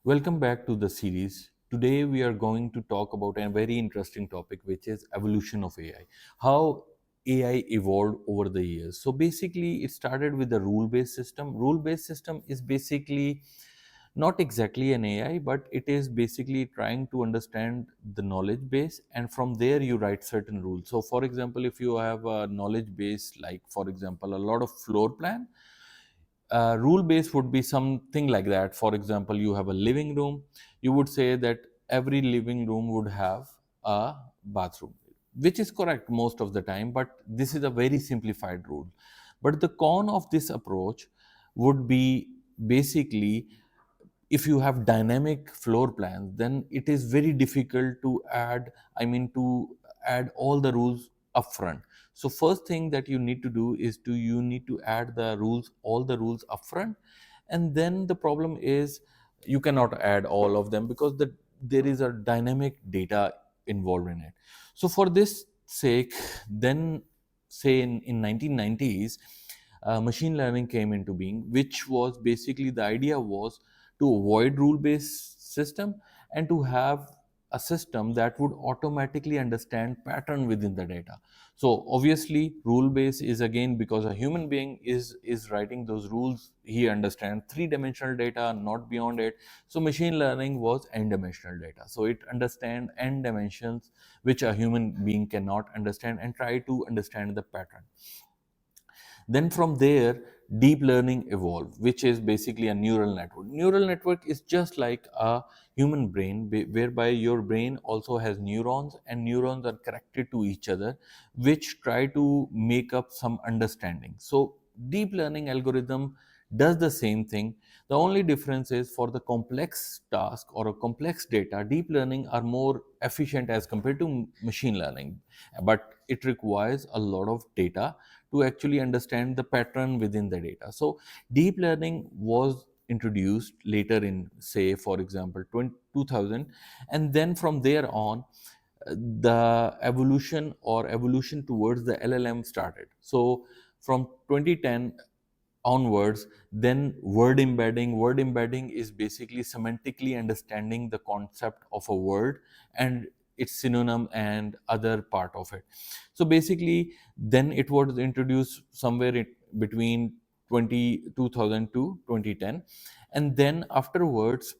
Welcome back to the series. Today we are going to talk about a very interesting topic, which is evolution of AI. How AI evolved over the years. So basically it started with the rule-based system. Rule-based system is basically not exactly an AI, but it is basically trying to understand the knowledge base, and from there you write certain rules. So for example, if you have a knowledge base, like for example a lot of floor plan, rule base would be something like that. For example, you have a living room, you would say that every living room would have a bathroom, which is correct most of the time, but this is a very simplified rule. But the con of this approach would be basically, if you have dynamic floor plans, then it is very difficult to add all the rules upfront. So first thing that you need to do is you need to add all the rules upfront, and then the problem is you cannot add all of them because there is a dynamic data involved in it. So for this sake, then say in 1990s, machine learning came into being, which was basically, the idea was to avoid rule based system and to have a system that would automatically understand pattern within the data. So obviously rule based is, again, because a human being is writing those rules, he understands three-dimensional data, not beyond it. So machine learning was n-dimensional data, so it understands n dimensions which a human being cannot understand, and try to understand the pattern. Then from there, deep learning evolved, which is basically a neural network. Neural network is just like a human brain, whereby your brain also has neurons, and neurons are connected to each other, which try to make up some understanding. So deep learning algorithm does the same thing. The only difference is, for the complex task or a complex data, deep learning are more efficient as compared to machine learning, but it requires a lot of data to actually understand the pattern within the data. So deep learning was introduced later in, say, for example, 2000, and then from there on, the evolution towards the LLM started. So from 2010 onwards, then word embedding is basically semantically understanding the concept of a word and its synonym and other part of it. So basically, then it was introduced somewhere between 2000 to 2010, and then afterwards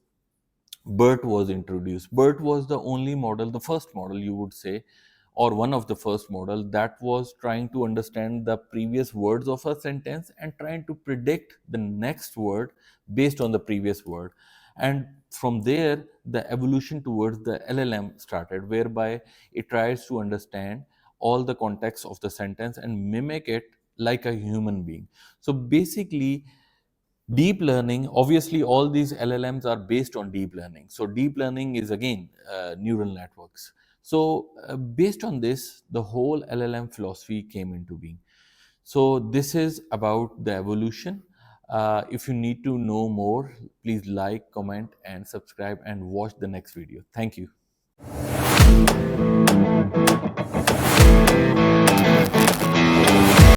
BERT was introduced. BERT was the only model, the first model, you would say, or one of the first model that was trying to understand the previous words of a sentence and trying to predict the next word based on the previous word. And from there, the evolution towards the LLM started, whereby it tries to understand all the context of the sentence and mimic it like a human being. So basically, deep learning, obviously all these LLMs are based on deep learning. So deep learning is, again, neural networks. So based on this, the whole LLM philosophy came into being. So this is about the evolution. If you need to know more, please like, comment and subscribe and watch the next video. Thank you.